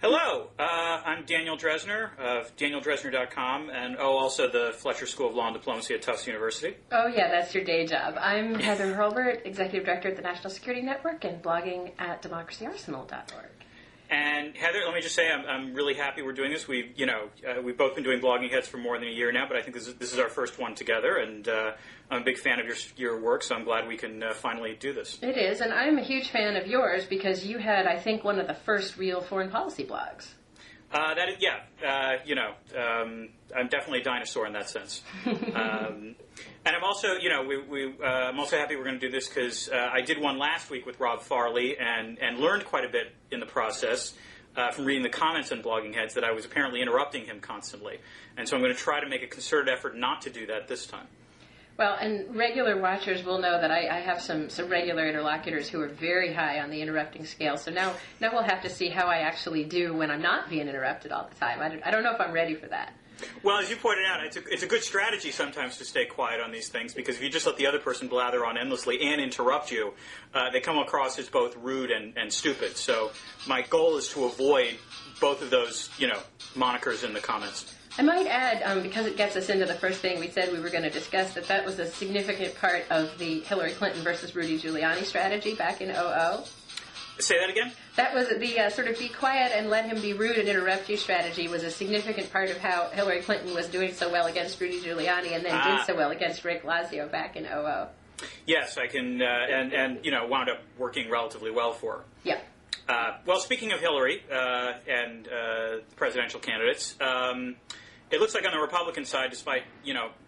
Hello, I'm Daniel Drezner of DanielDrezner.com and also the Fletcher School of Law and Diplomacy at Tufts University. Oh yeah, that's your day job. I'm Heather Hurlburt, Executive Director at the National Security Network and blogging at democracyarsenal.org. And Heather, let me just say I'm really happy we're doing this. We've both been doing blogging heads for more than a year now, but I think this is our first one together, and I'm a big fan of your work, so I'm glad we can finally do this. It is, and I'm a huge fan of yours because you had, I think, one of the first real foreign policy blogs. I'm definitely a dinosaur in that sense. And I'm also, I'm also happy we're going to do this because I did one last week with Rob Farley and learned quite a bit in the process from reading the comments on Blogging Heads that I was apparently interrupting him constantly. And so I'm going to try to make a concerted effort not to do that this time. Well, and regular watchers will know that I have some regular interlocutors who are very high on the interrupting scale. So now we'll have to see how I actually do when I'm not being interrupted all the time. I don't know if I'm ready for that. Well, as you pointed out, it's a good strategy sometimes to stay quiet on these things, because if you just let the other person blather on endlessly and interrupt you, they come across as both rude and stupid. So my goal is to avoid both of those, monikers in the comments. I might add, because it gets us into the first thing we said we were going to discuss, that was a significant part of the Hillary Clinton versus Rudy Giuliani strategy back in 2000. Say that again? That was the sort of be quiet and let him be rude and interrupt you strategy was a significant part of how Hillary Clinton was doing so well against Rudy Giuliani and then did so well against Rick Blasio back in 2000. Yes, I can, and wound up working relatively well for her. Yeah. Well, speaking of Hillary and presidential candidates, it looks like on the Republican side, despite,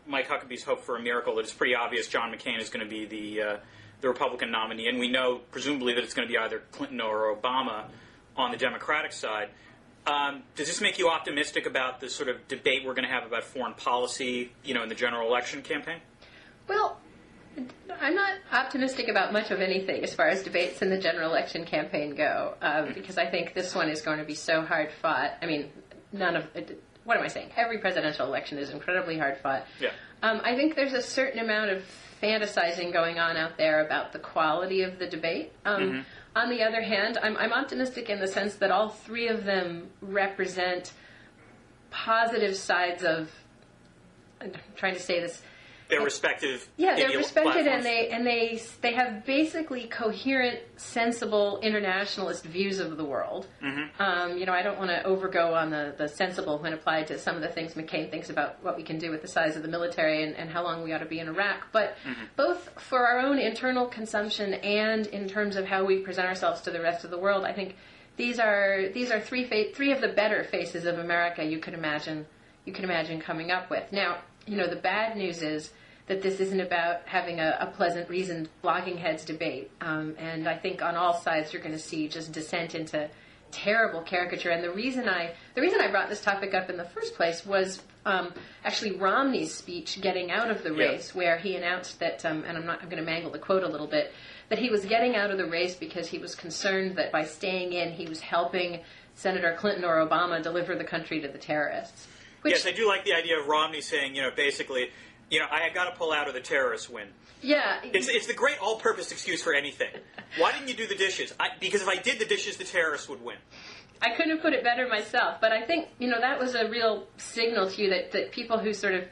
Mike Huckabee's hope for a miracle, that it's pretty obvious John McCain is going to be the Republican nominee, and we know, presumably, that it's going to be either Clinton or Obama on the Democratic side. Does this make you optimistic about the sort of debate we're going to have about foreign policy, in the general election campaign? Well, I'm not optimistic about much of anything as far as debates in the general election campaign go, because I think this one is going to be so hard fought. I mean, what am I saying? Every presidential election is incredibly hard fought. Yeah. I think there's a certain amount of fantasizing going on out there about the quality of the debate. On the other hand, I'm optimistic in the sense that all three of them represent positive sides of, I'm trying to say this, their respective they're respected, platforms. and they have basically coherent, sensible internationalist views of the world. I don't want to overgo on the sensible when applied to some of the things McCain thinks about what we can do with the size of the military and how long we ought to be in Iraq. But both for our own internal consumption and in terms of how we present ourselves to the rest of the world, I think these are three of the better faces of America you could imagine coming up with. Now, the bad news is that this isn't about having a pleasant, reasoned blogging heads debate. And I think on all sides you're going to see just descent into terrible caricature. And the reason I brought this topic up in the first place was actually Romney's speech getting out of the race, where he announced that, and I'm going to mangle the quote a little bit, that he was getting out of the race because he was concerned that by staying in he was helping Senator Clinton or Obama deliver the country to the terrorists. Yes, I do like the idea of Romney saying, basically, I got to pull out or the terrorists win. Yeah. It's the great all-purpose excuse for anything. Why didn't you do the dishes? Because if I did the dishes, the terrorists would win. I couldn't have put it better myself, but I think, that was a real signal to you that people who sort of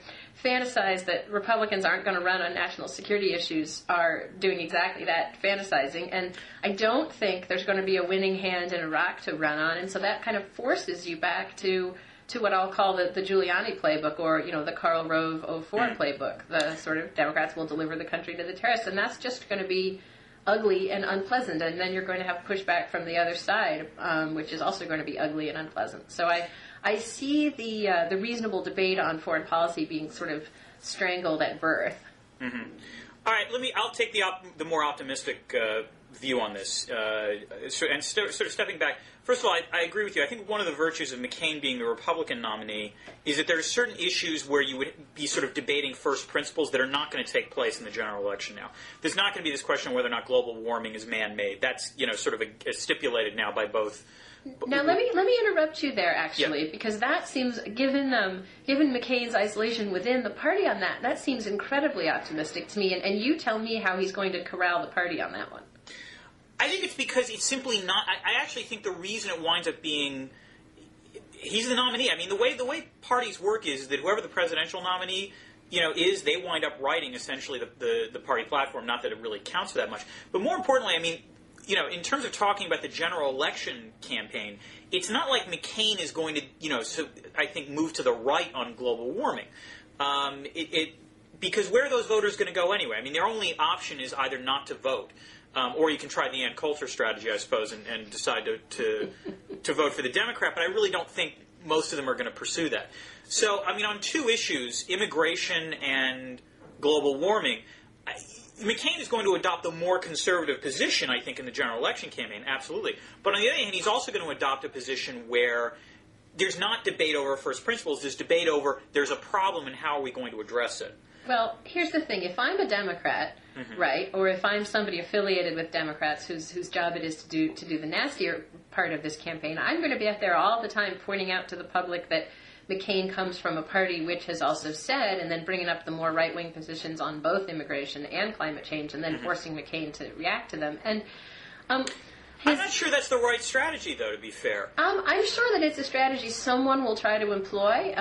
fantasize that Republicans aren't going to run on national security issues are doing exactly that, fantasizing. And I don't think there's going to be a winning hand in Iraq to run on, and so that kind of forces you back to what I'll call the Giuliani playbook, or, the Karl Rove 04 playbook. The sort of Democrats will deliver the country to the terrorists, and that's just going to be ugly and unpleasant, and then you're going to have pushback from the other side, which is also going to be ugly and unpleasant. So I see the reasonable debate on foreign policy being sort of strangled at birth. All right, I'll take the more optimistic view on this, and sort of stepping back. First of all, I agree with you. I think one of the virtues of McCain being the Republican nominee is that there are certain issues where you would be sort of debating first principles that are not going to take place in the general election now. There's not going to be this question of whether or not global warming is man-made. That's sort of stipulated now by both. Now let me interrupt you there, actually, because that seems, given McCain's isolation within the party on that seems incredibly optimistic to me. And you tell me how he's going to corral the party on that one. I think it's because it's simply not. I actually think the reason it winds up being he's the nominee. I mean, the way parties work is that whoever the presidential nominee, is, they wind up writing essentially the party platform. Not that it really counts for that much, but more importantly, I mean, in terms of talking about the general election campaign, it's not like McCain is going to, I think, move to the right on global warming. Because where are those voters going to go anyway? I mean, their only option is either not to vote, or you can try the Ann Coulter strategy, I suppose, and decide to vote for the Democrat. But I really don't think most of them are going to pursue that. So, I mean, on two issues, immigration and global warming, McCain is going to adopt the more conservative position, I think, in the general election campaign, absolutely. But on the other hand, he's also going to adopt a position where there's not debate over first principles. There's debate over there's a problem and how are we going to address it. Well, here's the thing. If I'm a Democrat, right, or if I'm somebody affiliated with Democrats whose job it is to do the nastier part of this campaign, I'm going to be out there all the time pointing out to the public that McCain comes from a party which has also said, and then bringing up the more right-wing positions on both immigration and climate change, and then forcing McCain to react to them. And I'm not sure that's the right strategy, though, to be fair. I'm sure that it's a strategy someone will try to employ.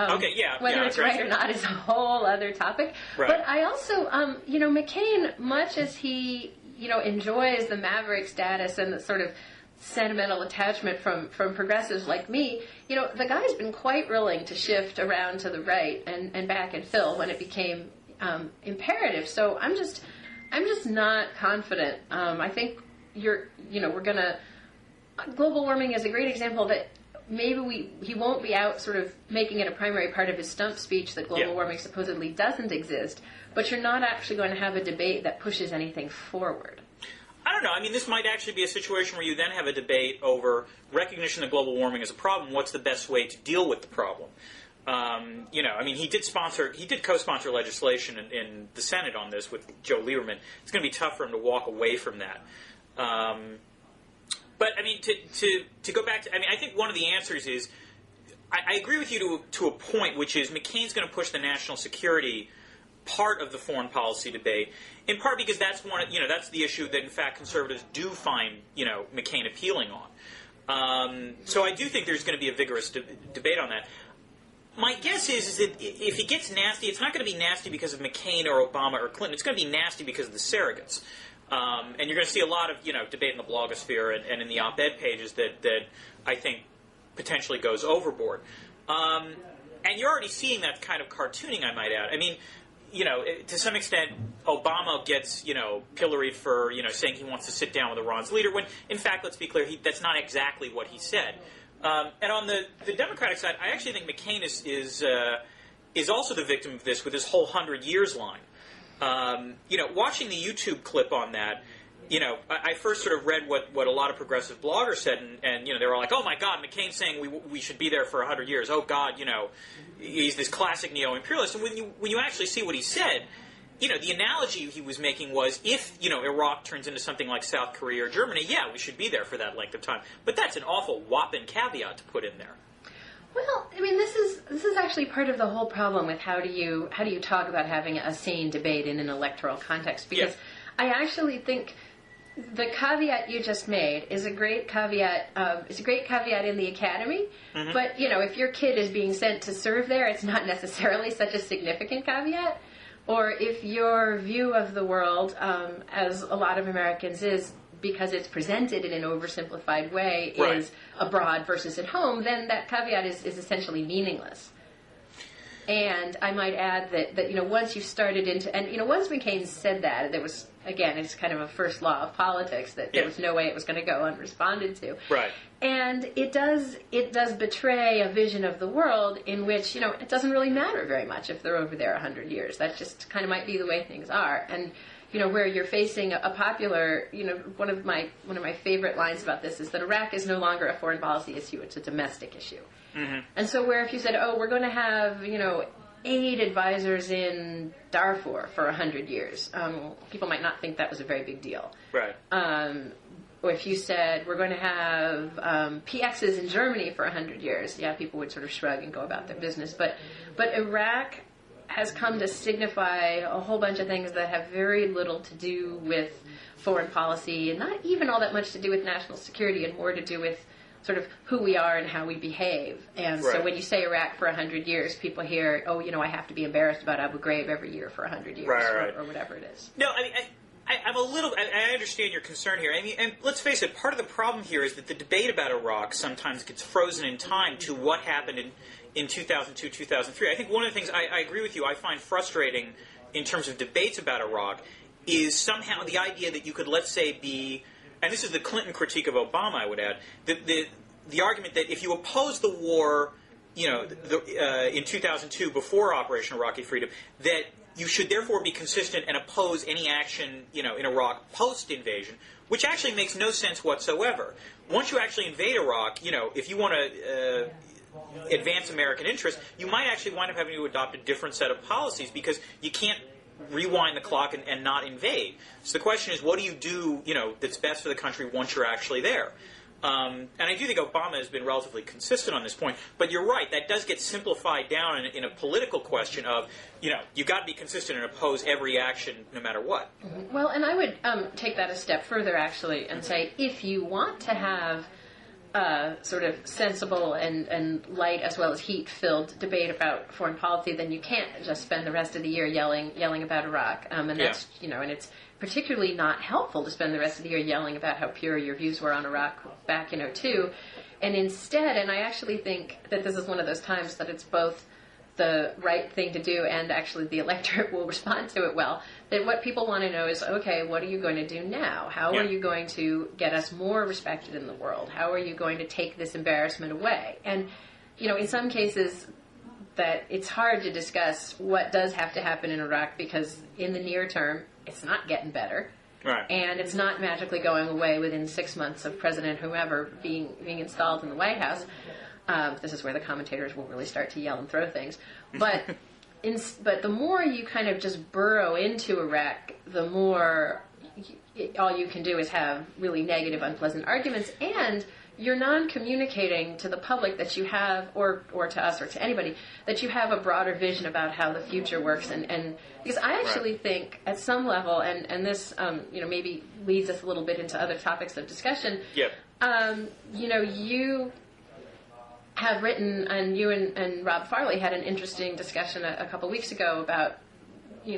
Whether it's right or not is a whole other topic. Right. But I also, McCain, much as he, enjoys the maverick status and the sort of sentimental attachment from progressives like me, the guy's been quite willing to shift around to the right and back and fill when it became imperative. So I'm just not confident. I think we're gonna. Global warming is a great example that maybe he won't be out sort of making it a primary part of his stump speech that global warming supposedly doesn't exist, but you're not actually going to have a debate that pushes anything forward. I don't know. I mean, this might actually be a situation where you then have a debate over recognition that global warming is a problem. What's the best way to deal with the problem? I mean, he did co-sponsor legislation in the Senate on this with Joe Lieberman. It's going to be tough for him to walk away from that. But I mean, to go back to, I mean, I think one of the answers is, I agree with you to a point, which is McCain's going to push the national security part of the foreign policy debate, in part because that's that's the issue that in fact conservatives do find McCain appealing on. So I do think there's going to be a vigorous debate on that. My guess is that if he gets nasty, it's not going to be nasty because of McCain or Obama or Clinton. It's going to be nasty because of the surrogates. And you're going to see a lot of debate in the blogosphere and in the op-ed pages that I think potentially goes overboard. And you're already seeing that kind of cartooning, I might add. I mean, to some extent, Obama gets, pilloried for, saying he wants to sit down with Iran's leader, when, in fact, let's be clear, that's not exactly what he said. And on the Democratic side, I actually think McCain is also the victim of this with his whole 100 years line. Watching the YouTube clip on that, I first sort of read what a lot of progressive bloggers said, and they were like, oh my God, McCain's saying we should be there for 100 years. Oh God, he's this classic neo-imperialist. And when you actually see what he said, the analogy he was making was if, Iraq turns into something like South Korea or Germany, yeah, we should be there for that length of time. But that's an awful whopping caveat to put in there. Well, I mean, this is actually part of the whole problem with how do you talk about having a sane debate in an electoral context, because I actually think the caveat you just made is a great caveat. It's a great caveat in the academy, but if your kid is being sent to serve there, it's not necessarily such a significant caveat. Or if your view of the world, as a lot of Americans is, because it's presented in an oversimplified way, is abroad versus at home, then that caveat is essentially meaningless. And I might add that once you started into, and once McCain said that, there was, again, it's kind of a first law of politics that there was no way it was going to go unresponded to. Right. And it does betray a vision of the world in which, it doesn't really matter very much if they're over there 100 years. That just kind of might be the way things are. And where you're facing a popular, one of my favorite lines about this is that Iraq is no longer a foreign policy issue; it's a domestic issue. And so, where if you said, "Oh, we're going to have, aid advisors in Darfur for 100 years," people might not think that was a very big deal. Right. Or if you said, "We're going to have PXs in Germany for 100 years," yeah, people would sort of shrug and go about their business. But Iraq has come to signify a whole bunch of things that have very little to do with foreign policy and not even all that much to do with national security and more to do with sort of who we are and how we behave. And so when you say Iraq for 100 years, people hear, oh, I have to be embarrassed about Abu Ghraib every year for 100 years, or whatever it is. No, I mean, I'm a little. I understand your concern here. I mean, and let's face it. Part of the problem here is that the debate about Iraq sometimes gets frozen in time to what happened in 2002, 2003. I think one of the things I agree with you. I find frustrating in terms of debates about Iraq is somehow the idea that you could, let's say, be, and this is the Clinton critique of Obama, I would add, the argument that if you oppose the war, in 2002 before Operation Iraqi Freedom, that you should therefore be consistent and oppose any action, in Iraq post-invasion, which actually makes no sense whatsoever. Once you actually invade Iraq, if you want to advance American interests, you might actually wind up having to adopt a different set of policies because you can't rewind the clock and not invade. So the question is, what do you do, that's best for the country once you're actually there? And I do think Obama has been relatively consistent on this point, but you're right, that does get simplified down in a political question of, you've got to be consistent and oppose every action no matter what. Mm-hmm. Well, and I would take that a step further, actually, and say if you want to have sort of sensible and light as well as heat-filled debate about foreign policy, then you can't just spend the rest of the year yelling about Iraq. And that's, and it's particularly not helpful to spend the rest of the year yelling about how pure your views were on Iraq back in 2002. And instead, and I actually think that this is one of those times that it's both the right thing to do and actually the electorate will respond to it well, that what people want to know is, okay, what are you going to do now? How are you going to get us more respected in the world? How are you going to take this embarrassment away? And, in some cases that it's hard to discuss what does have to happen in Iraq because in the near term, it's not getting better. Right. And it's not magically going away within 6 months of President whoever being installed in the White House. This is where the commentators will really start to yell and throw things. But but the more you kind of just burrow into Iraq, the more all you can do is have really negative, unpleasant arguments, and you're non-communicating to the public that you have, or to us or to anybody, that you have a broader vision about how the future works. And because I actually think at some level, and this maybe leads us a little bit into other topics of discussion. Yeah. You have written, and you and Rob Farley had an interesting discussion a couple weeks ago about,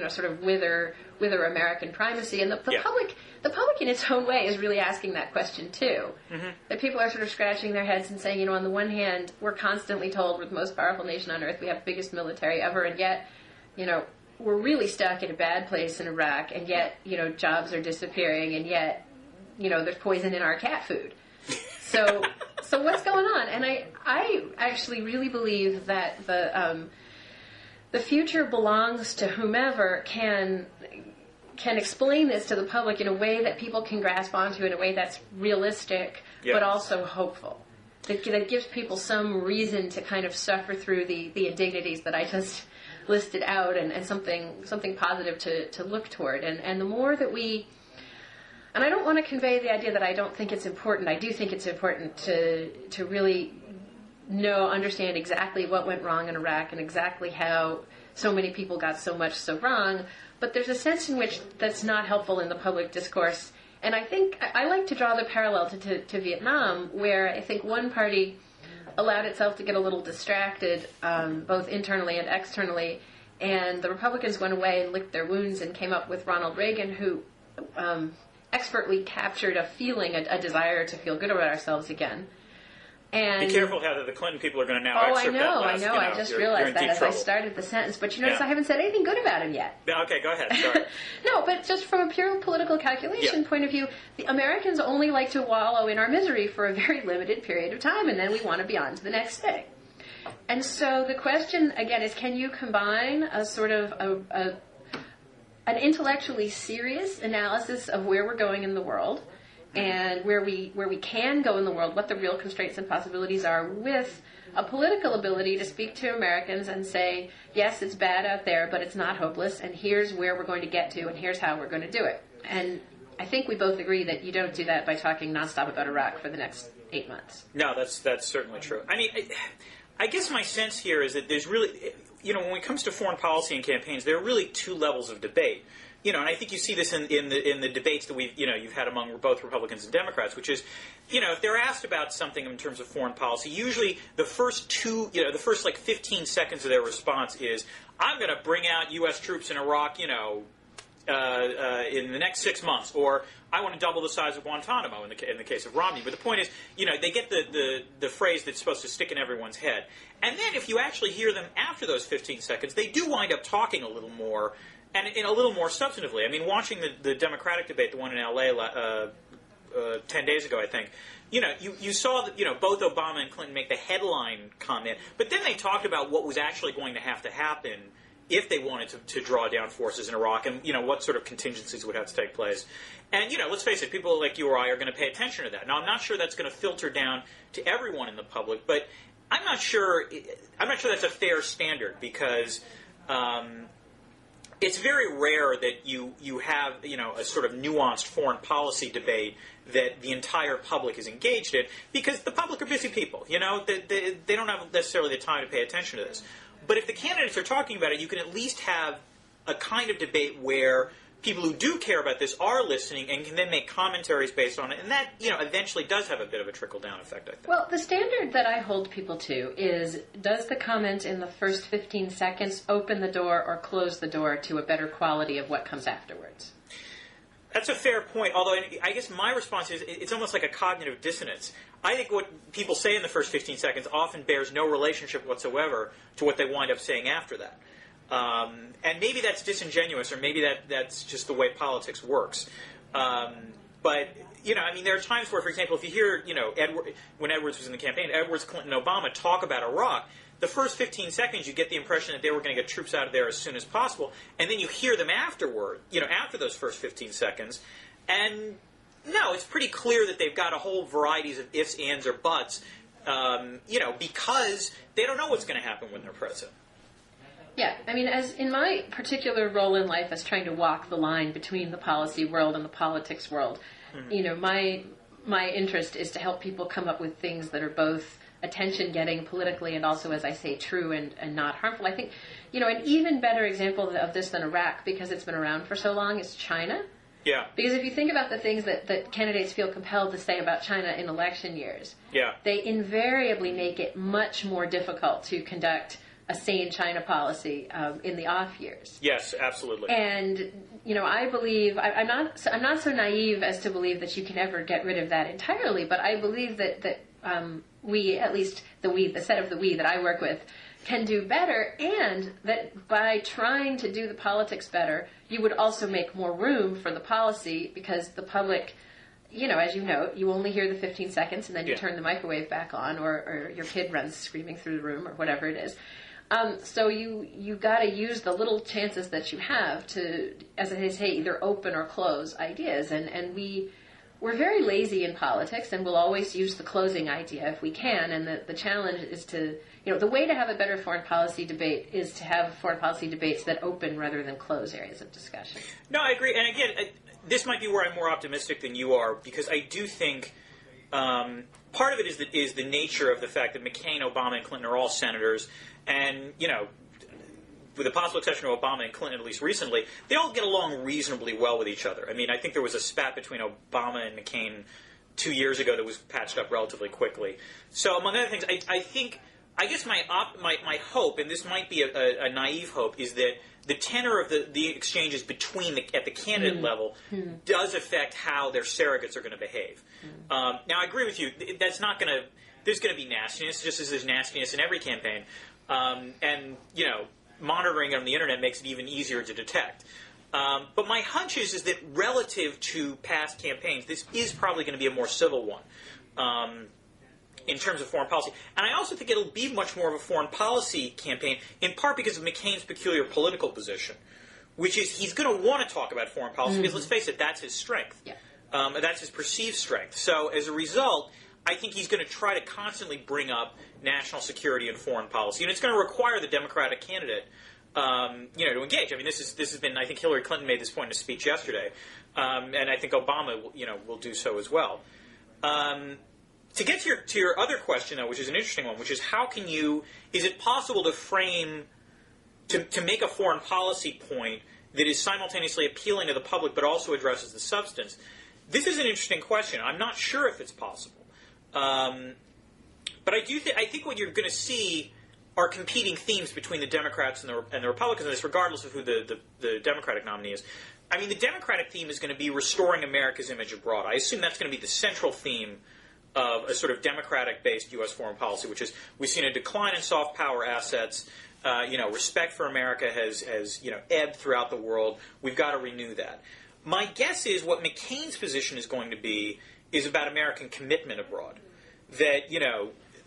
sort of wither American primacy, and the public in its own way is really asking that question too. Mm-hmm. That people are sort of scratching their heads and saying, on the one hand, we're constantly told we're the most powerful nation on earth, we have the biggest military ever, and yet, we're really stuck in a bad place in Iraq, and yet, jobs are disappearing, and yet, there's poison in our cat food. So what's going on? And I actually really believe that the future belongs to whomever can explain this to the public in a way that people can grasp onto, in a way that's realistic, but also hopeful. That gives people some reason to kind of suffer through the indignities that I just listed out, and something positive to look toward. And the more that we... And I don't want to convey the idea that I don't think it's important. I do think it's important to really understand exactly what went wrong in Iraq and exactly how so many people got so much so wrong. But there's a sense in which that's not helpful in the public discourse. And I think I like to draw the parallel to Vietnam, where I think one party allowed itself to get a little distracted, both internally and externally, and the Republicans went away and licked their wounds and came up with Ronald Reagan, who... expertly captured a feeling, a desire to feel good about ourselves again. And be careful how the Clinton people are going to now excerpt that last. I know. I just realized that as I started the sentence. But you notice I haven't said anything good about him yet. Okay, go ahead. Sorry. No, but just from a pure political calculation point of view, the Americans only like to wallow in our misery for a very limited period of time, and then we want to be on to the next thing. And so the question, again, is can you combine a sort of an intellectually serious analysis of where we're going in the world and where we can go in the world, what the real constraints and possibilities are, with a political ability to speak to Americans and say, yes, it's bad out there, but it's not hopeless, and here's where we're going to get to, and here's how we're going to do it. And I think we both agree that you don't do that by talking nonstop about Iraq for the next 8 months. No, that's certainly true. I mean, I guess my sense here is that there's really... when it comes to foreign policy and campaigns, there are really two levels of debate. and I think you see this in the debates that you've had among both Republicans and Democrats, which is, if they're asked about something in terms of foreign policy, usually the first 15 seconds of their response is, I'm going to bring out U.S. troops in Iraq, in the next 6 months, or I want to double the size of Guantanamo in the case of Romney. But the point is, they get the phrase that's supposed to stick in everyone's head. And then if you actually hear them after those 15 seconds, they do wind up talking a little more, and in a little more substantively. I mean, watching the Democratic debate, the one in L.A. 10 days ago, I think, you saw that, both Obama and Clinton make the headline comment, but then they talked about what was actually going to happen if they wanted to draw down forces in Iraq, and what sort of contingencies would have to take place. And let's face it, people like you or I are going to pay attention to that. Now, I'm not sure that's going to filter down to everyone in the public, but I'm not sure that's a fair standard, because it's very rare that you have a sort of nuanced foreign policy debate that the entire public is engaged in, because the public are busy people. They don't have necessarily the time to pay attention to this. But if the candidates are talking about it, you can at least have a kind of debate where people who do care about this are listening and can then make commentaries based on it. And that, eventually does have a bit of a trickle-down effect, I think. Well, the standard that I hold people to is, does the comment in the first 15 seconds open the door or close the door to a better quality of what comes afterwards? That's a fair point, although I guess my response is it's almost like a cognitive dissonance. I think what people say in the first 15 seconds often bears no relationship whatsoever to what they wind up saying after that. And maybe that's disingenuous, or maybe that's just the way politics works. But, there are times where, for example, if you hear, when Edwards was in the campaign, Edwards, Clinton, Obama talk about Iraq, the first 15 seconds you get the impression that they were going to get troops out of there as soon as possible, and then you hear them afterward, after those first 15 seconds, and no, it's pretty clear that they've got a whole varieties of ifs, ands, or buts, because they don't know what's going to happen when they're president. Yeah, as in my particular role in life as trying to walk the line between the policy world and the politics world, my interest is to help people come up with things that are both attention-getting politically and also, as I say, true and not harmful. I think, an even better example of this than Iraq, because it's been around for so long, is China. Yeah. Because if you think about the things that candidates feel compelled to say about China in election years, they invariably make it much more difficult to conduct a sane China policy in the off years. Yes, absolutely. And I believe I'm not so naive as to believe that you can ever get rid of that entirely. But I believe that we, at least the set of the we that I work with, can do better, and that by trying to do the politics better, you would also make more room for the policy, because the public, as you know, you only hear the 15 seconds and then you turn the microwave back on, or your kid runs screaming through the room, or whatever it is. So you got to use the little chances that you have to, as I say, either open or close ideas. And we're very lazy in politics, and we'll always use the closing idea if we can. And the challenge is to, the way to have a better foreign policy debate is to have foreign policy debates that open rather than close areas of discussion. No, I agree. And again, this might be where I'm more optimistic than you are, because I do think part of it is the nature of the fact that McCain, Obama, and Clinton are all senators. And, with the possible exception of Obama and Clinton, at least recently, they all get along reasonably well with each other. I think there was a spat between Obama and McCain 2 years ago that was patched up relatively quickly. So, among other things, I guess my hope, and this might be a naive hope, is that the tenor of the exchanges at the candidate level does affect how their surrogates are going to behave. Now, I agree with you. That's not going to. There's going to be nastiness, just as there's nastiness in every campaign. And monitoring on the internet makes it even easier to detect. But my hunch is that relative to past campaigns, this is probably going to be a more civil one in terms of foreign policy. And I also think it'll be much more of a foreign policy campaign, in part because of McCain's peculiar political position, which is he's going to want to talk about foreign policy, because let's face it, that's his strength. Yeah. That's his perceived strength. So as a result, I think he's going to try to constantly bring up national security and foreign policy, and it's going to require the Democratic candidate, to engage. This has been. I think Hillary Clinton made this point in a speech yesterday, and I think Obama, will do so as well. To get to your other question, though, which is an interesting one, which is is it possible to frame, to make a foreign policy point that is simultaneously appealing to the public but also addresses the substance? This is an interesting question. I'm not sure if it's possible. But I think what you're going to see are competing themes between the Democrats and the Republicans in this, regardless of who the Democratic nominee is. I mean, the Democratic theme is going to be restoring America's image abroad. I assume that's going to be the central theme of a sort of Democratic-based U.S. foreign policy, which is we've seen a decline in soft power assets. Respect for America has ebbed throughout the world. We've got to renew that. My guess is what McCain's position is going to be is about American commitment abroad. That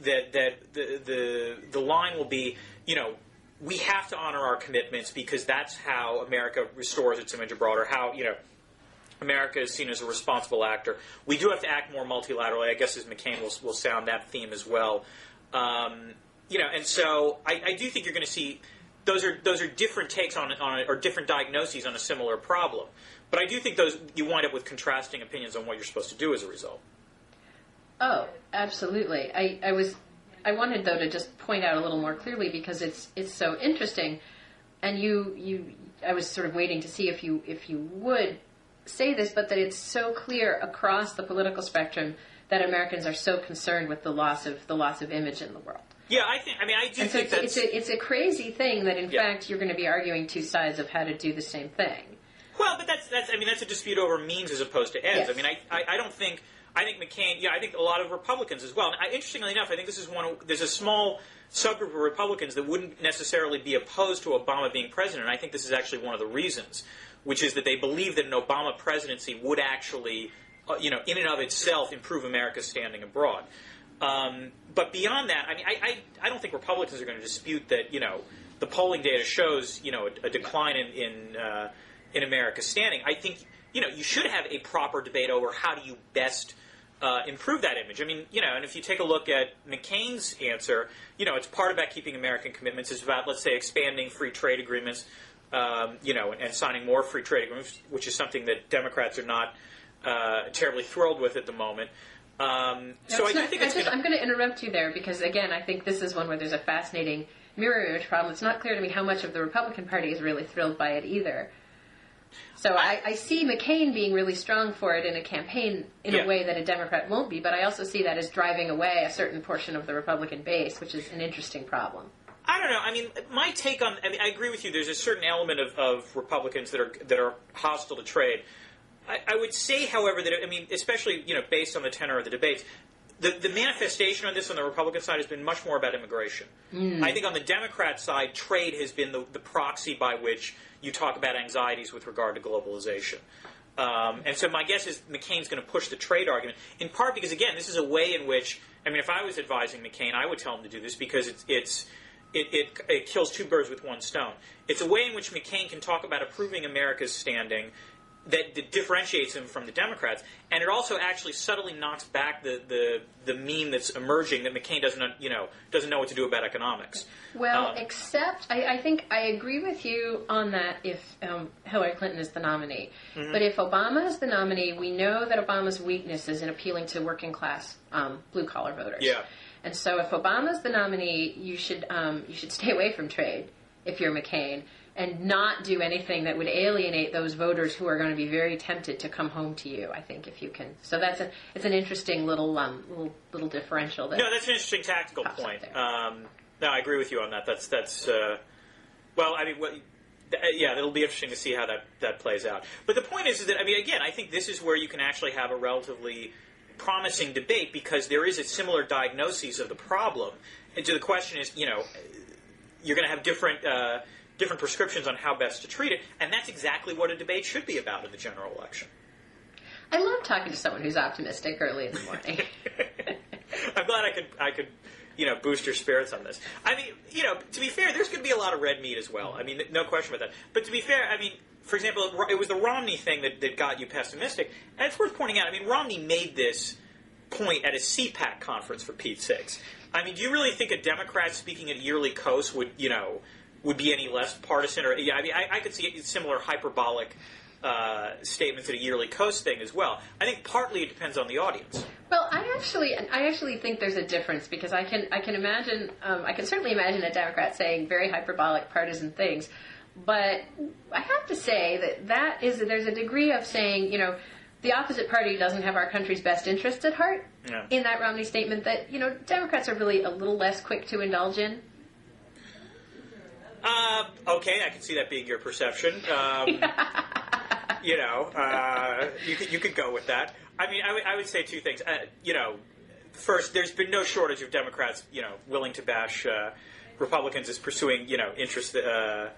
the line will be, we have to honor our commitments because that's how America restores its image abroad, or how, America is seen as a responsible actor. We do have to act more multilaterally. I guess as McCain will sound that theme as well. And so I do think you're going to see those are different takes on it, or different diagnoses on a similar problem. But I do think you wind up with contrasting opinions on what you're supposed to do as a result. Oh, absolutely. I wanted, though, to just point out a little more clearly, because it's so interesting, and I was sort of waiting to see if you would say this, but that it's so clear across the political spectrum that Americans are so concerned with the loss of image in the world. Yeah, I do think that's... It's a crazy thing that, in fact, you're going to be arguing two sides of how to do the same thing. Well, but that's a dispute over means as opposed to ends. Yes. I think McCain, I think a lot of Republicans as well. And interestingly enough, I think this is there's a small subgroup of Republicans that wouldn't necessarily be opposed to Obama being president. And I think this is actually one of the reasons, which is that they believe that an Obama presidency would actually, in and of itself, improve America's standing abroad. But beyond that, I don't think Republicans are going to dispute that, the polling data shows, a decline in America's standing. I think, you should have a proper debate over how do you best improve that image. And if you take a look at McCain's answer, it's part about keeping American commitments. It's about, let's say, expanding free trade agreements, and signing more free trade agreements, which is something that Democrats are not terribly thrilled with at the moment. I'm going to interrupt you there because, again, I think this is one where there's a fascinating mirror image problem. It's not clear to me how much of the Republican Party is really thrilled by it either. So I see McCain being really strong for it in a campaign in a way that a Democrat won't be, but I also see that as driving away a certain portion of the Republican base, which is an interesting problem. I don't know. My take on... I agree with you. There's a certain element of Republicans that are hostile to trade. I would say, however, that, especially, based on the tenor of the debates, the manifestation of this on the Republican side has been much more about immigration. I think on the Democrat side, trade has been the proxy by which you talk about anxieties with regard to globalization. And so my guess is McCain's going to push the trade argument, in part because, again, this is a way in which, if I was advising McCain, I would tell him to do this because it kills two birds with one stone. It's a way in which McCain can talk about improving America's standing that differentiates him from the Democrats, and it also actually subtly knocks back the meme that's emerging that McCain doesn't know what to do about economics. Well, except I think I agree with you on that if Hillary Clinton is the nominee. Mm-hmm. But if Obama is the nominee, we know that Obama's weakness is in appealing to working class blue collar voters. Yeah. And so if Obama's the nominee, you should stay away from trade if you're McCain, and not do anything that would alienate those voters who are going to be very tempted to come home to you, I think, if you can. So it's an interesting little differential. No, that's an interesting tactical point. No, I agree with you on that. It'll be interesting to see how that plays out. But the point is that, again, I think this is where you can actually have a relatively promising debate because there is a similar diagnosis of the problem. And so the question is, you're going to have different prescriptions on how best to treat it, and that's exactly what a debate should be about in the general election. I love talking to someone who's optimistic early in the morning. I'm glad I could boost your spirits on this. To be fair, there's going to be a lot of red meat as well. No question about that. But to be fair, for example, it was the Romney thing that got you pessimistic, and it's worth pointing out. Romney made this point at a CPAC conference, for Pete's sakes. Do you really think a Democrat speaking at Yearly Coast would be any less partisan? Or I could see similar hyperbolic statements at a Yearly Coast thing as well. I think partly it depends on the audience. Well, I actually think there's a difference because I can imagine I can certainly imagine a Democrat saying very hyperbolic partisan things, But I have to say there's a degree of saying, the opposite party doesn't have our country's best interests at heart in that Romney statement that, Democrats are really a little less quick to indulge in. Okay, I can see that being your perception. You could go with that. I mean, I would say two things. First, there's been no shortage of Democrats, willing to bash Republicans as pursuing, interests that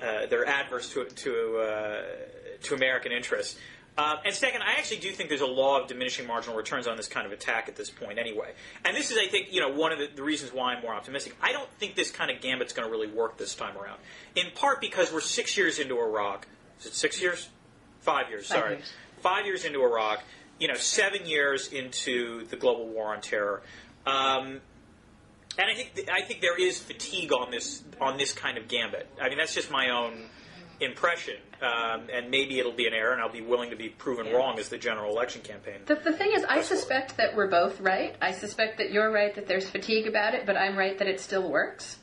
they're adverse to American interests. And second, I actually do think there's a law of diminishing marginal returns on this kind of attack at this point anyway. And this is, I think, one of the reasons why I'm more optimistic. I don't think this kind of gambit's going to really work this time around. In part because we're 6 years into Iraq. Is it 6 years? 5 years, sorry. 5 years into Iraq. 7 years into the global war on terror. And I think there is fatigue on this kind of gambit. I mean, that's just my own impression, and maybe it'll be an error, and I'll be willing to be proven wrong as the general election campaign. The thing is, I suspect that we're both right. I suspect that you're right that there's fatigue about it, but I'm right that it still works,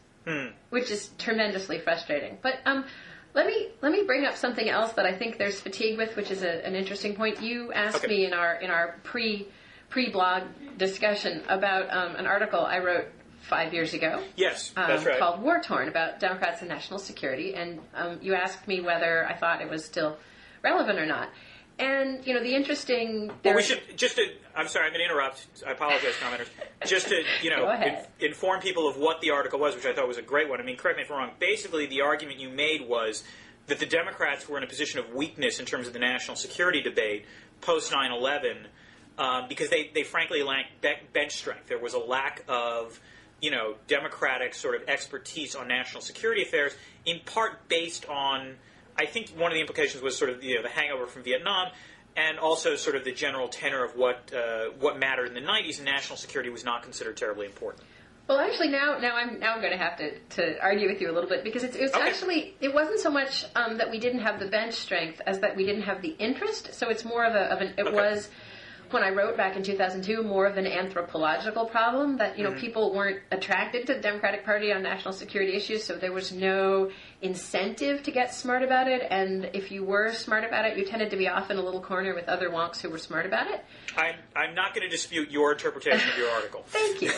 which is tremendously frustrating. But let me bring up something else that I think there's fatigue with, which is an interesting point. You asked me in our pre-blog discussion about an article I wrote 5 years ago. Yes, that's right. Called War Torn, about Democrats and national security. And you asked me whether I thought it was still relevant or not. And, the interesting... Well, we should, I'm sorry, I'm going to interrupt. I apologize, commenters. Just to, inform people of what the article was, which I thought was a great one. I mean, correct me if I'm wrong. Basically, the argument you made was that the Democrats were in a position of weakness in terms of the national security debate post 9/11 because they frankly lacked bench strength. There was a lack of... Democratic sort of expertise on national security affairs, in part based on, I think one of the implications was sort of the hangover from Vietnam, and also sort of the general tenor of what mattered in the 90s, and national security was not considered terribly important. Well, actually, now I'm going to have to argue with you a little bit, because it's actually, it wasn't so much that we didn't have the bench strength as that we didn't have the interest. So it's more it was, when I wrote back in 2002, more of an anthropological problem that, people weren't attracted to the Democratic Party on national security issues, so there was no incentive to get smart about it, and if you were smart about it, you tended to be off in a little corner with other wonks who were smart about it. I'm not going to dispute your interpretation of your article. Thank you.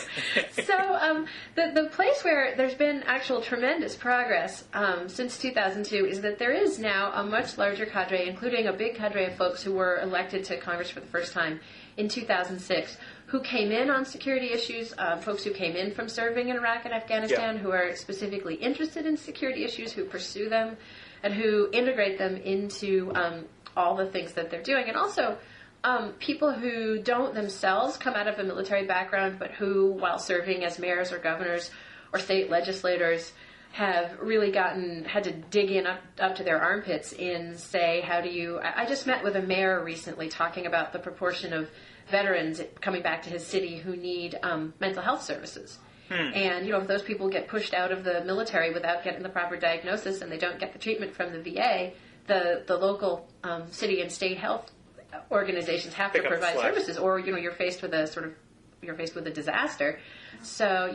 So the place where there's been actual tremendous progress since 2002 is that there is now a much larger cadre, including a big cadre of folks who were elected to Congress for the first time in 2006, who came in on security issues, folks who came in from serving in Iraq and Afghanistan, who are specifically interested in security issues, who pursue them, and who integrate them into all the things that they're doing. And also people who don't themselves come out of a military background, but who, while serving as mayors or governors or state legislators, have really had to dig in up to their armpits in, say, I just met with a mayor recently talking about the proportion of veterans coming back to his city who need mental health services. And, if those people get pushed out of the military without getting the proper diagnosis and they don't get the treatment from the VA, the local city and state health organizations have to provide services, or, you're faced with a disaster. So,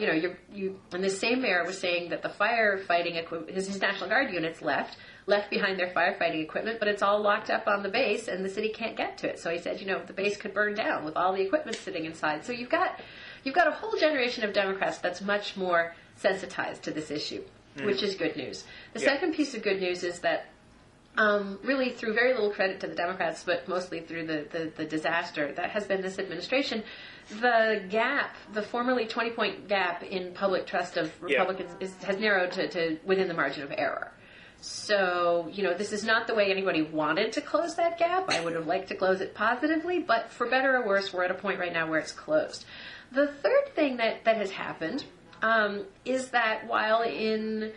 and this same mayor was saying that the firefighting equipment, his National Guard units left behind their firefighting equipment, but it's all locked up on the base and the city can't get to it. So he said, the base could burn down with all the equipment sitting inside. So you've got a whole generation of Democrats that's much more sensitized to this issue, which is good news. The second piece of good news is that really through very little credit to the Democrats, but mostly through the disaster that has been this administration, the gap, the formerly 20-point gap in public trust of Republicans has narrowed to within the margin of error. So, this is not the way anybody wanted to close that gap. I would have liked to close it positively, but for better or worse, we're at a point right now where it's closed. The third thing that has happened is that while in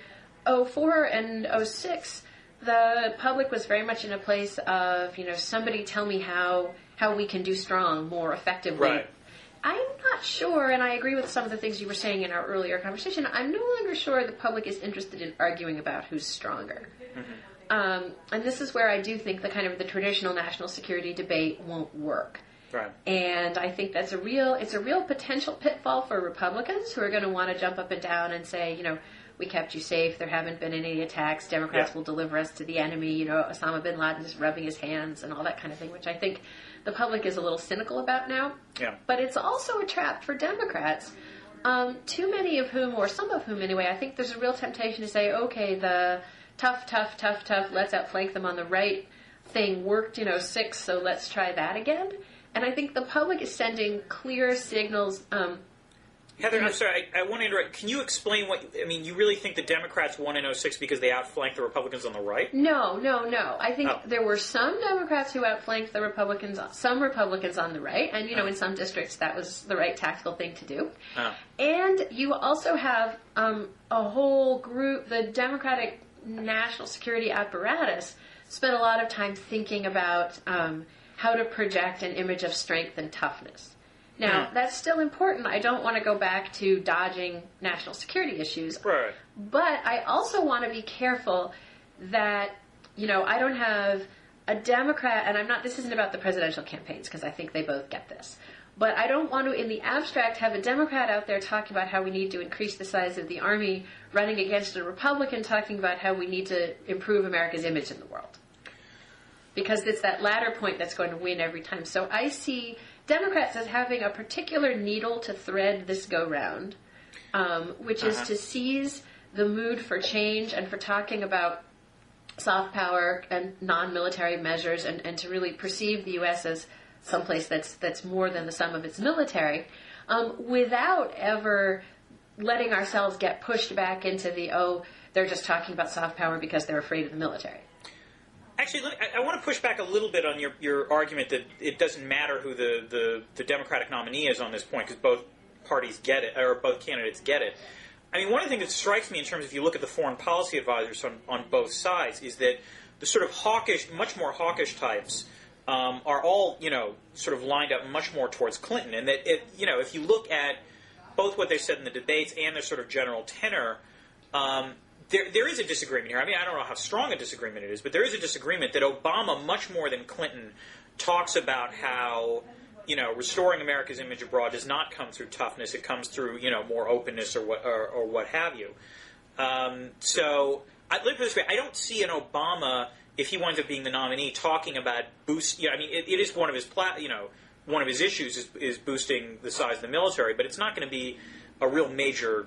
2004 and 2006, the public was very much in a place of, somebody tell me how we can do strong more effectively. Right. I'm not sure, and I agree with some of the things you were saying in our earlier conversation, I'm no longer sure the public is interested in arguing about who's stronger. And this is where I do think the traditional national security debate won't work. Right. And I think it's a real potential pitfall for Republicans who are going to want to jump up and down and say, we kept you safe, there haven't been any attacks, Democrats will deliver us to the enemy, you know, Osama bin Laden is rubbing his hands and all that kind of thing, which I think the public is a little cynical about now. Yeah. But it's also a trap for Democrats, too many of whom, or some of whom anyway, I think there's a real temptation to say, okay, the tough, let's outflank them on the right thing worked in '06, so let's try that again. And I think the public is sending clear signals. Heather, I'm sorry, I want to interrupt. Can you explain you really think the Democrats won in '06 because they outflanked the Republicans on the right? No. I think there were some Democrats who outflanked the Republicans, some Republicans on the right, and, in some districts that was the right tactical thing to do. And you also have a whole group, the Democratic national security apparatus spent a lot of time thinking about how to project an image of strength and toughness. Now, that's still important. I don't want to go back to dodging national security issues. Right. But I also want to be careful that, I don't have a Democrat, and this isn't about the presidential campaigns, because I think they both get this. But I don't want to, in the abstract, have a Democrat out there talking about how we need to increase the size of the army, running against a Republican talking about how we need to improve America's image in the world. Because it's that latter point that's going to win every time. So I see Democrats as having a particular needle to thread this go-round, which is to seize the mood for change and for talking about soft power and non-military measures and to really perceive the U.S. as someplace that's more than the sum of its military, without ever letting ourselves get pushed back into they're just talking about soft power because they're afraid of the military. Actually, I want to push back a little bit on your argument that it doesn't matter who the Democratic nominee is on this point because both parties get it, or both candidates get it. I mean, one of the things that strikes me in terms of if you look at the foreign policy advisors on both sides is that the sort of much more hawkish types are all, sort of lined up much more towards Clinton. And that, if you look at both what they said in the debates and their sort of general tenor, there is a disagreement here. I mean, I don't know how strong a disagreement it is, but there is a disagreement that Obama, much more than Clinton, talks about how, restoring America's image abroad does not come through toughness. It comes through, more openness or what have you. So, let me put it this way. I don't see an Obama, if he winds up being the nominee, talking about it is one of his one of his issues is boosting the size of the military, but it's not going to be a real major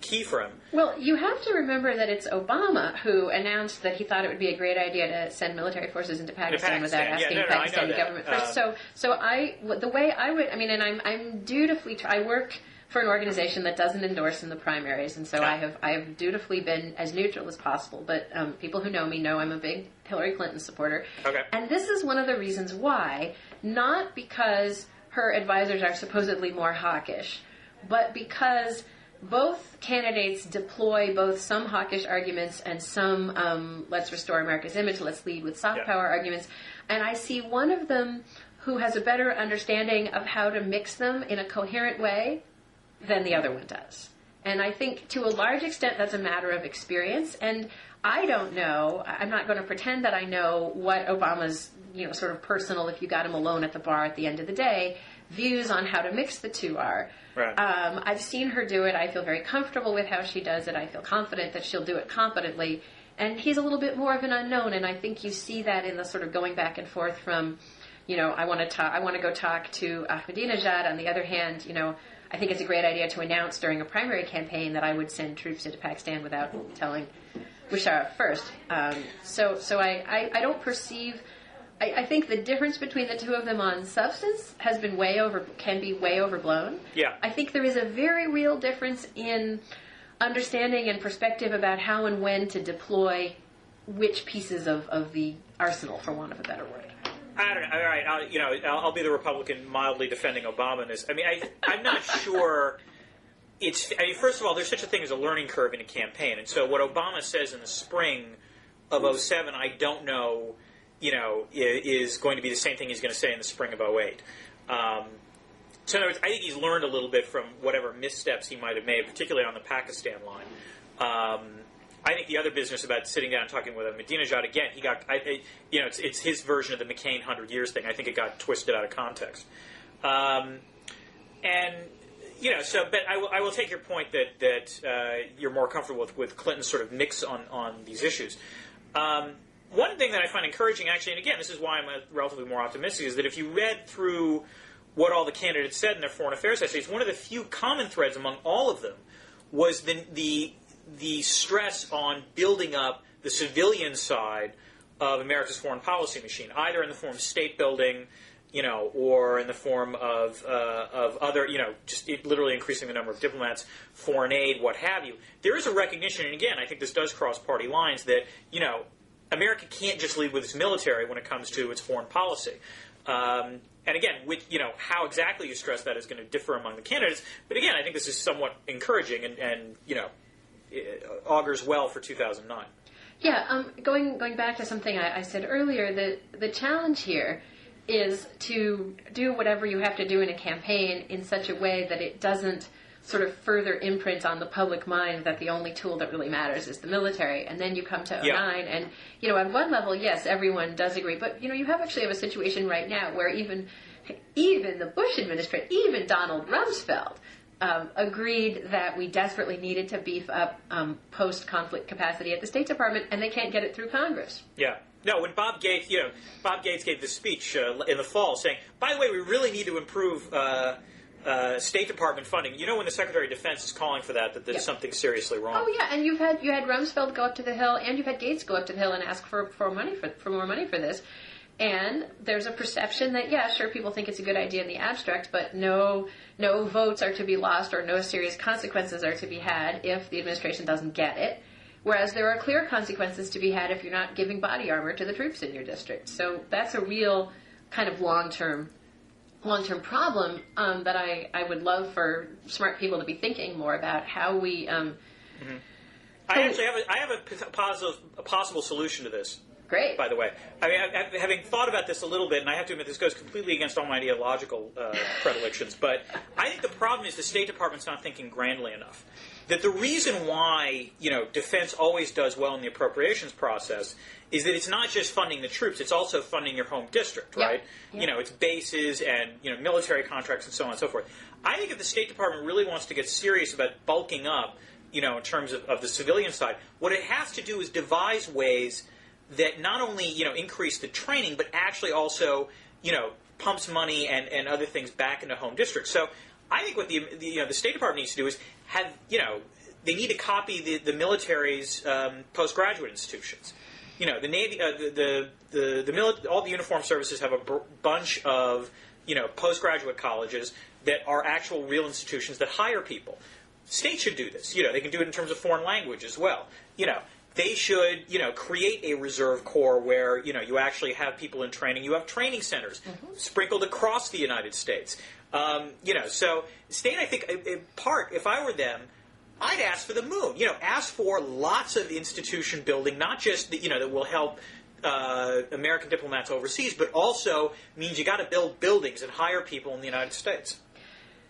key for him. Well, you have to remember that it's Obama who announced that he thought it would be a great idea to send military forces into Pakistan without asking the Pakistani government first. The way I would, and I'm dutifully, I work for an organization that doesn't endorse in the primaries, and so I have dutifully been as neutral as possible. But people who know me know I'm a big Hillary Clinton supporter. Okay. And this is one of the reasons why, not because her advisors are supposedly more hawkish, but because both candidates deploy both some hawkish arguments and some let's restore America's image, let's lead with soft power arguments. And I see one of them who has a better understanding of how to mix them in a coherent way than the other one does. And I think to a large extent that's a matter of experience. And I don't know, I'm not going to pretend that I know what Obama's, sort of personal, if you got him alone at the bar at the end of the day, views on how to mix the two are. Right. I've seen her do it. I feel very comfortable with how she does it. I feel confident that she'll do it competently. And he's a little bit more of an unknown, and I think you see that in the sort of going back and forth from, I want to go talk to Ahmadinejad. On the other hand, I think it's a great idea to announce during a primary campaign that I would send troops into Pakistan without telling Musharraf first. So I don't perceive. I think the difference between the two of them on substance can be way overblown. Yeah. I think there is a very real difference in understanding and perspective about how and when to deploy which pieces of the arsenal, for want of a better word. I don't know. All right, I'll be the Republican mildly defending Obama in this. I mean, I'm not sure. First of all, there's such a thing as a learning curve in a campaign, and so what Obama says in the spring of '07, I don't know. Is going to be the same thing he's going to say in the spring of '08. So in other words, I think he's learned a little bit from whatever missteps he might have made, particularly on the Pakistan line. I think the other business about sitting down and talking with Ahmadinejad, again, it's his version of the McCain 100 Years thing. I think it got twisted out of context. And, but I will take your point that you're more comfortable with Clinton's sort of mix on these issues. One thing that I find encouraging, actually, and again, this is why I'm relatively more optimistic, is that if you read through what all the candidates said in their foreign affairs essays, one of the few common threads among all of them was the stress on building up the civilian side of America's foreign policy machine, either in the form of state building, or in the form of other, just literally increasing the number of diplomats, foreign aid, what have you. There is a recognition, and again, I think this does cross party lines, that, America can't just lead with its military when it comes to its foreign policy. And again, how exactly you stress that is going to differ among the candidates. But again, I think this is somewhat encouraging and it augurs well for 2009. Yeah, going back to something I said earlier, the challenge here is to do whatever you have to do in a campaign in such a way that it doesn't sort of further imprint on the public mind that the only tool that really matters is the military. And then you come to 2009, and, on one level, yes, everyone does agree. But, you actually have a situation right now where even the Bush administration, even Donald Rumsfeld, agreed that we desperately needed to beef up post-conflict capacity at the State Department, and they can't get it through Congress. Yeah. No, when Bob Gates gave this speech in the fall saying, by the way, we really need to improve State Department funding. When the Secretary of Defense is calling for that there's something seriously wrong. Oh yeah, and you had Rumsfeld go up to the Hill, and you've had Gates go up to the Hill and ask for more money for this. And there's a perception that, sure, people think it's a good idea in the abstract, but no votes are to be lost or no serious consequences are to be had if the administration doesn't get it. Whereas there are clear consequences to be had if you're not giving body armor to the troops in your district. So that's a real kind of long-term problem that I would love for smart people to be thinking more about how we. I have a possible solution to this. Great. By the way, having thought about this a little bit, and I have to admit this goes completely against all my ideological predilections, but I think the problem is the State Department's not thinking grandly enough. That the reason why defense always does well in the appropriations process is that it's not just funding the troops; it's also funding your home district, right? Yep. It's bases and military contracts and so on and so forth. I think if the State Department really wants to get serious about bulking up, in terms of the civilian side, what it has to do is devise ways that not only increase the training, but actually also pumps money and other things back into home districts. So I think what the State Department needs to do is have they need to copy the military's postgraduate institutions. The Navy, all the uniformed services have a bunch of postgraduate colleges that are actual real institutions that hire people. States should do this. They can do it in terms of foreign language as well. They should, create a reserve corps where, you actually have people in training. You have training centers sprinkled across the United States. So state, I think, in part, if I were them, I'd ask for the moon. Ask for lots of institution building, not just that will help American diplomats overseas, but also means you got to build buildings and hire people in the United States.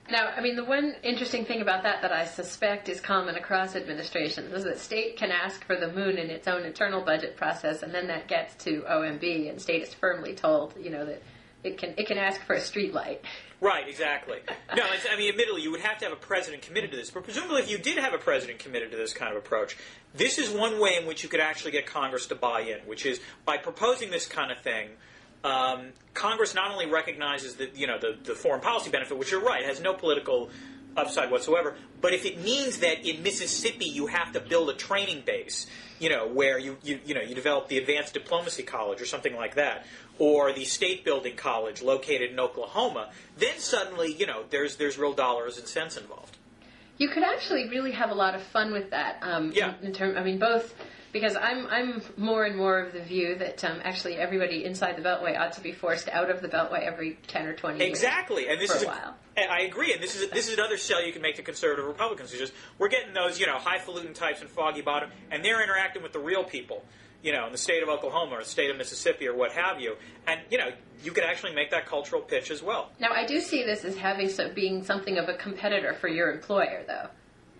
Now, the one interesting thing about that I suspect is common across administrations is that state can ask for the moon in its own internal budget process, and then that gets to OMB, and state is firmly told, that it can ask for a street light. Right, exactly. No, admittedly, you would have to have a president committed to this, but presumably if you did have a president committed to this kind of approach, this is one way in which you could actually get Congress to buy in, which is by proposing this kind of thing. Congress not only recognizes the foreign policy benefit, which you're right, has no political upside whatsoever, but if it means that in Mississippi you have to build a training base, where you develop the Advanced Diplomacy College or something like that, or the State Building College located in Oklahoma, then suddenly there's real dollars and cents involved. You could actually really have a lot of fun with that. Both. Because I'm more and more of the view that actually everybody inside the Beltway ought to be forced out of the Beltway every 10 or 20 years. Exactly, and this for is a while. I agree, and this is another sell you can make to conservative Republicans. It's just we're getting those highfalutin types in Foggy Bottom, and they're interacting with the real people, in the state of Oklahoma or the state of Mississippi or what have you, and you could actually make that cultural pitch as well. Now I do see this as being something of a competitor for your employer, though.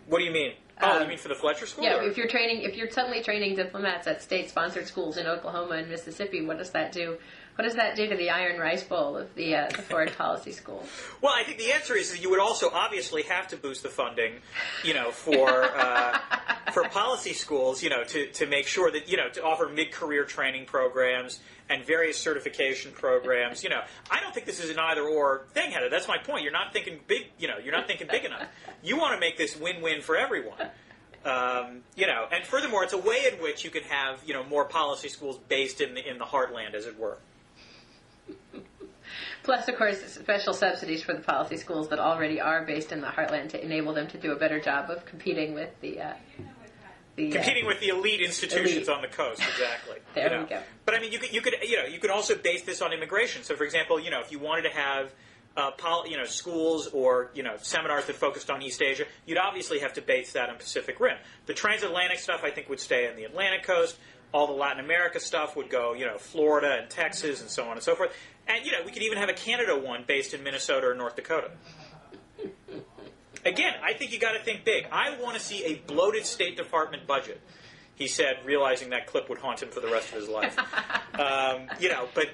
What do you mean? You mean for the Fletcher School? Yeah, if you're suddenly training diplomats at state-sponsored schools in Oklahoma and Mississippi, what does that do? What does that do to the Iron Rice Bowl of the foreign policy school? Well, I think the answer is that you would also obviously have to boost the funding, for policy schools, to make sure that, to offer mid-career training programs and various certification programs. I don't think this is an either-or thing, Heather. That's my point. You're not thinking big, you're not thinking big enough. You want to make this win-win for everyone. And furthermore, it's a way in which you can have, more policy schools based in the heartland, as it were. Plus, of course, special subsidies for the policy schools that already are based in the heartland to enable them to do a better job of competing with the elite institutions on the coast. Exactly. There we go. But I mean, you could also base this on immigration. So, for example, if you wanted to have schools or seminars that focused on East Asia, you'd obviously have to base that on Pacific Rim. The transatlantic stuff, I think, would stay on the Atlantic coast. All the Latin America stuff would go, Florida and Texas and so on and so forth. And, we could even have a Canada one based in Minnesota or North Dakota. Again, I think you got to think big. I want to see a bloated State Department budget, he said, realizing that clip would haunt him for the rest of his life. But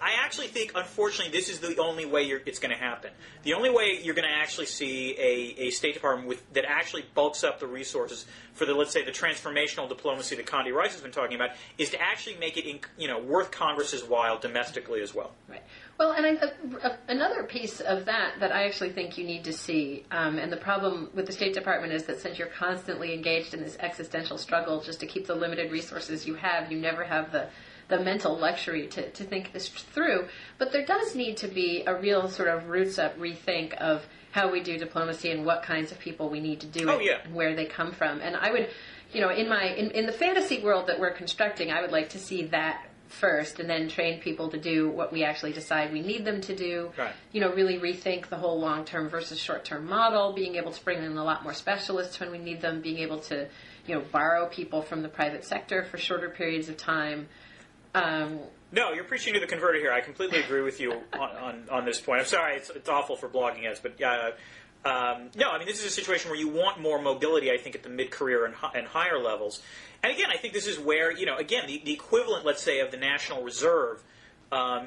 I actually think, unfortunately, this is the only way it's going to happen. The only way you're going to actually see a State Department that actually bulks up the resources for let's say, the transformational diplomacy that Condi Rice has been talking about is to actually make it, worth Congress's while domestically as well. Right. Well, and another piece of that I actually think you need to see, and the problem with the State Department is that since you're constantly engaged in this existential struggle just to keep the limited resources you have, you never have the mental luxury to think this through. But there does need to be a real sort of roots-up rethink of how we do diplomacy and what kinds of people we need to do it and where they come from. And I would, in the fantasy world that we're constructing, I would like to see that first and then train people to do what we actually decide we need them to do. Right. Really rethink the whole long-term versus short-term model, being able to bring in a lot more specialists when we need them, being able to, borrow people from the private sector for shorter periods of time. No, you're preaching to the converted here. I completely agree with you on this point. I'm sorry, it's awful for blogging us, but no, I mean, this is a situation where you want more mobility, I think, at the mid-career and higher levels. And again, I think this is where, again, the equivalent, let's say, of the National Reserve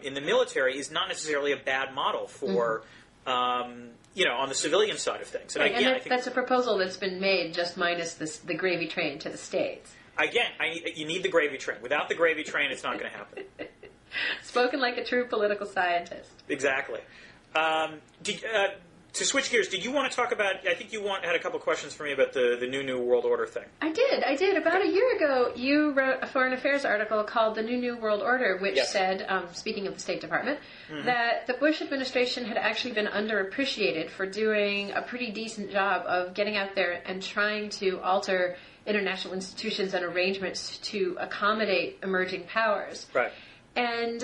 in the military is not necessarily a bad model for, on the civilian side of things. And, again, I think that's a proposal that's been made just minus the gravy train to the States. Again, you need the gravy train. Without the gravy train, it's not going to happen. Spoken like a true political scientist. Exactly. To switch gears, did you want to talk about, I think you had a couple questions for me about the New World Order thing. I did. About a year ago, you wrote a foreign affairs article called The New World Order, which said, speaking of the State Department, that the Bush administration had actually been underappreciated for doing a pretty decent job of getting out there and trying to alter international institutions and arrangements to accommodate emerging powers. Right. And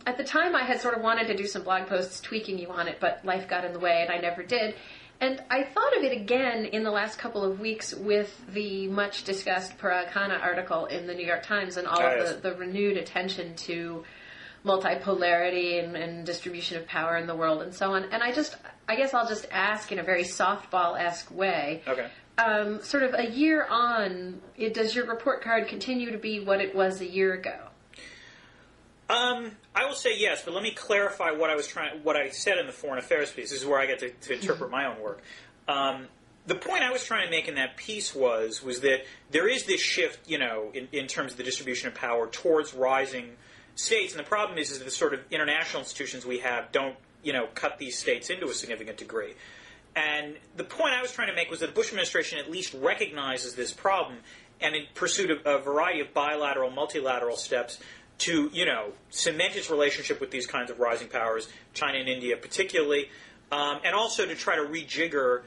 at the time, I had sort of wanted to do some blog posts tweaking you on it, but life got in the way, and I never did. And I thought of it again in the last couple of weeks with the much-discussed Parag Khanna article in the New York Times and all of the renewed attention to multipolarity and distribution of power in the world and so on. And I guess I'll just ask in a very softball-esque way. Okay. Sort of a year on, does your report card continue to be what it was a year ago? I will say yes, but let me clarify what I said in the foreign affairs piece. This is where I get to interpret my own work. The point I was trying to make in that piece was that there is this shift, in terms of the distribution of power towards rising states, and the problem is that the sort of international institutions we have don't, cut these states into a significant degree. And the point I was trying to make was that the Bush administration at least recognizes this problem and in pursuit of a variety of bilateral, multilateral steps to, cement its relationship with these kinds of rising powers, China and India particularly, and also to try to rejigger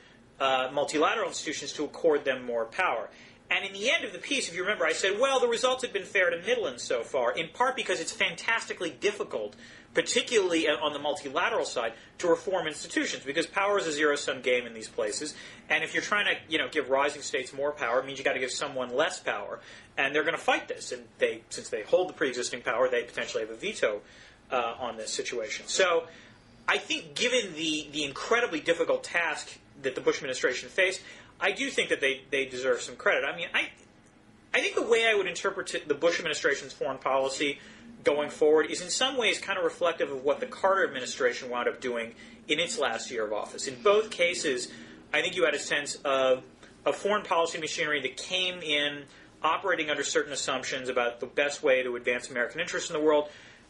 multilateral institutions to accord them more power. And in the end of the piece, if you remember, I said, well, the results have been fair to middling so far, in part because it's fantastically difficult, particularly on the multilateral side, to reform institutions, because power is a zero-sum game in these places. And if you're trying to, give rising states more power, it means you've got to give someone less power. And they're going to fight this. And since they hold the pre-existing power, they potentially have a veto on this situation. So I think given the incredibly difficult task that the Bush administration faced, I do think that they deserve some credit. I mean, I think the way I would interpret the Bush administration's foreign policy going forward is in some ways kind of reflective of what the Carter administration wound up doing in its last year of office. In both cases, I think you had a sense of a foreign policy machinery that came in operating under certain assumptions about the best way to advance American interests in the world.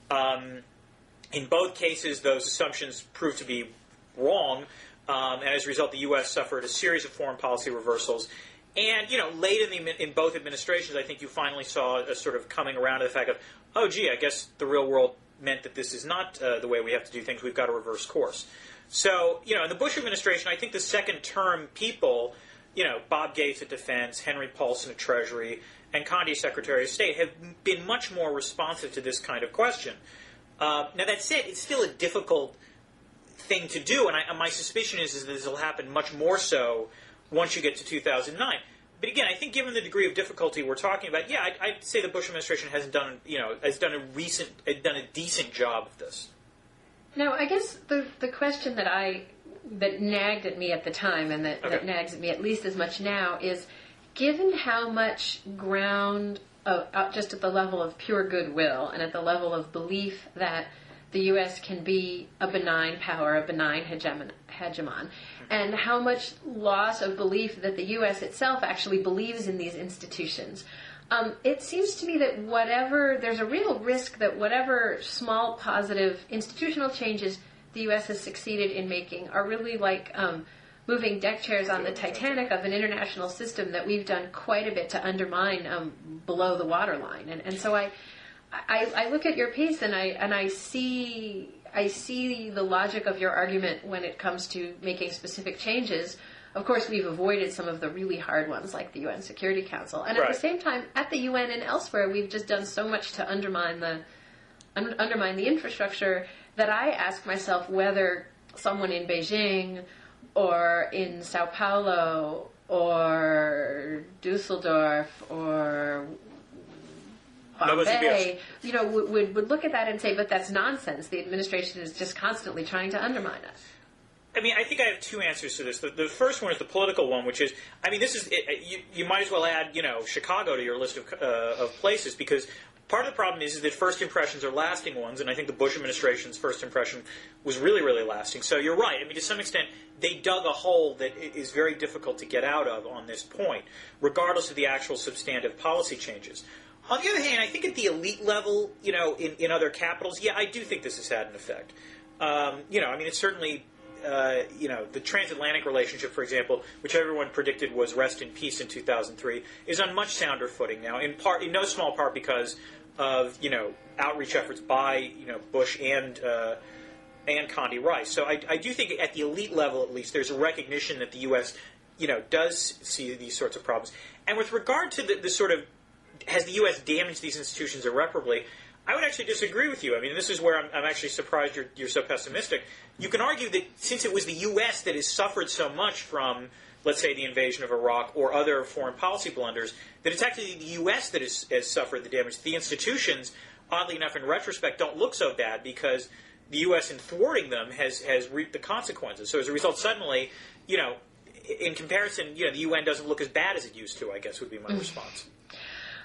In both cases, those assumptions proved to be wrong, and as a result, the U.S. suffered a series of foreign policy reversals. And, late in both administrations, I think you finally saw a sort of coming around to the fact of, oh, gee, I guess the real world meant that this is not the way we have to do things. We've got to reverse course. So, in the Bush administration, I think the second-term people, Bob Gates at Defense, Henry Paulson at Treasury, and Condi, Secretary of State, have been much more responsive to this kind of question. Now, that said, it's still a difficult thing to do, and my suspicion is that this will happen much more so once you get to 2009. But again, I think given the degree of difficulty we're talking about, yeah, I'd say the Bush administration has done a decent job of this. Now, I guess the question that nagged at me at the time, and that nags at me at least as much now, is given how much ground, just at the level of pure goodwill and at the level of belief that the U.S. can be a benign power, a benign hegemon, and how much loss of belief that the U.S. itself actually believes in these institutions. It seems to me that there's a real risk that whatever small positive institutional changes the U.S. has succeeded in making are really like moving deck chairs on the Titanic of an international system that we've done quite a bit to undermine below the waterline. And so I look at your piece and I see the logic of your argument when it comes to making specific changes. Of course, we've avoided some of the really hard ones like the UN Security Council. And at the same time, at the UN and elsewhere, we've just done so much to undermine the infrastructure that I ask myself whether someone in Beijing or in Sao Paulo or Dusseldorf or Bombay, would look at that and say, but that's nonsense. The administration is just constantly trying to undermine us. I mean, I think I have two answers to this. The first one is the political one, which is, I mean, this is you might as well add, Chicago to your list of places, because part of the problem is that first impressions are lasting ones, and I think the Bush administration's first impression was really, really lasting. So you're right. I mean, to some extent, they dug a hole that is very difficult to get out of on this point, regardless of the actual substantive policy changes. On the other hand, I think at the elite level, in other capitals, yeah, I do think this has had an effect. I mean, it's certainly, the transatlantic relationship, for example, which everyone predicted was rest in peace in 2003, is on much sounder footing now, in no small part because of, outreach efforts by, Bush and Condi Rice. So I do think at the elite level, at least, there's a recognition that the U.S., does see these sorts of problems. And with regard to the sort of, has the U.S. damaged these institutions irreparably, I would actually disagree with you. I mean, this is where I'm actually surprised you're so pessimistic. You can argue that since it was the U.S. that has suffered so much from, let's say, the invasion of Iraq or other foreign policy blunders, that it's actually the U.S. that has suffered the damage. The institutions, oddly enough, in retrospect, don't look so bad because the U.S. in thwarting them has reaped the consequences. So as a result, suddenly, in comparison, the UN doesn't look as bad as it used to, I guess would be my response.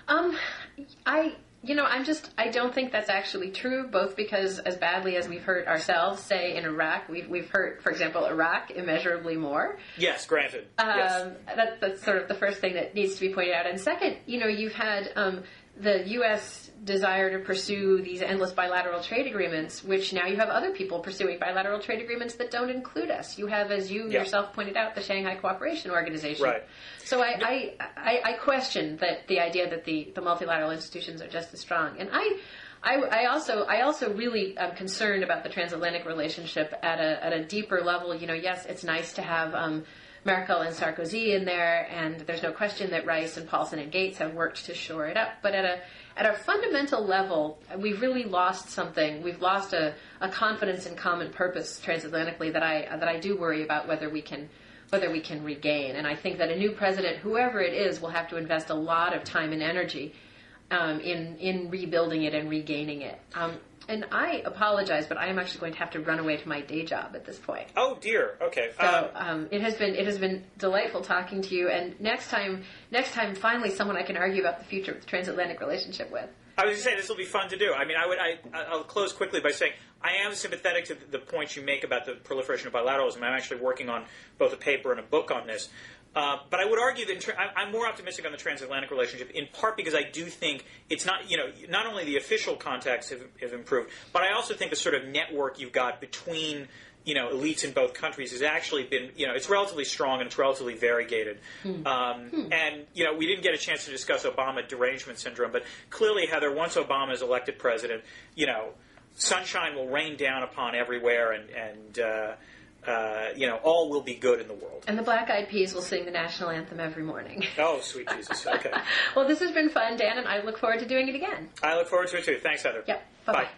I don't think that's actually true, both because as badly as we've hurt ourselves, say in Iraq, we've hurt, for example, Iraq immeasurably more. Yes, granted. Yes. That's sort of the first thing that needs to be pointed out. And second, you've had the U.S. desire to pursue these endless bilateral trade agreements, which now you have other people pursuing bilateral trade agreements that don't include us. You have, as you yourself pointed out, the Shanghai Cooperation Organization. Right. So I question that the idea that the multilateral institutions are just as strong. And I also really am concerned about the transatlantic relationship at a deeper level. Yes, it's nice to have Merkel and Sarkozy in there, and there's no question that Rice and Paulson and Gates have worked to shore it up. But at a fundamental level, we've really lost something. We've lost a confidence in common purpose transatlantically that I do worry about whether we can regain. And I think that a new president, whoever it is, will have to invest a lot of time and energy in rebuilding it and regaining it. And I apologize, but I am actually going to have to run away to my day job at this point. Oh dear. Okay. So it has been delightful talking to you. And next time, finally, someone I can argue about the future of the transatlantic relationship with. I was going to say this will be fun to do. I mean, I'll close quickly by saying I am sympathetic to the points you make about the proliferation of bilateralism. I'm actually working on both a paper and a book on this. But I would argue that I'm more optimistic on the transatlantic relationship, in part because I do think it's not, not only the official contacts have improved, but I also think the sort of network you've got between, elites in both countries has actually been, it's relatively strong and it's relatively variegated. And, we didn't get a chance to discuss Obama derangement syndrome, but clearly, Heather, once Obama is elected president, sunshine will rain down upon everywhere and all will be good in the world. And the Black Eyed Peas will sing the national anthem every morning. Oh, sweet Jesus. Okay. Well, this has been fun, Dan, and I look forward to doing it again. I look forward to it, too. Thanks, Heather. Yep. Bye-bye. Bye.